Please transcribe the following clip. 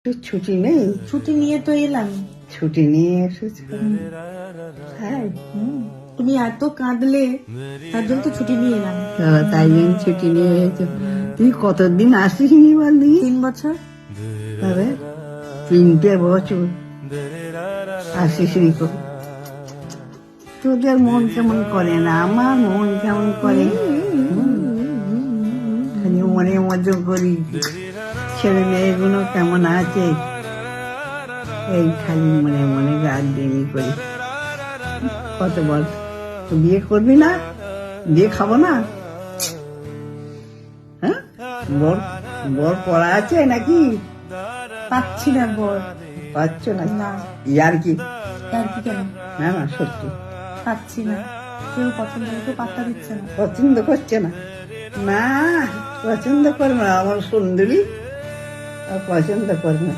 তো ছুটি নেই? ছুটি নিয়ে তো এলাম। ছুটি নিয়ে এসেছো? হ্যাঁ, তুমি এত কাঁদলে তার জন্য তো ছুটি নিয়ে এলাম। তাই জন্য ছুটি নিয়ে এসেছো। তুই কতদিন আসিসনি বল দেখি? 3 বছর। তবে 3টে বছর আসিসনি তো। তোদের মন কেমন করে না, আমার মন কেমন করে। খালি মনে মজা করি ছেলে মেয়েগুলো কেমন আছে, এই খালি মনে মনে গান দিনই করি। কত বল, তো বিয়ে করবি না? বিয়ে খাবো না? হ্যাঁ, বর বর পড়া আছে নাকি? পাচ্ছি না বর। পাচ্ছ না? না। ইয়ার কি? আর কি কেন? না না, সত্যি পাচ্ছি না, কেউ পছন্দ কেউ পাত্তা দিচ্ছে না। পছন্দ করছে না? না, পছন্দ করবে না, আমার সুন্দরী পছন্দ করবে না।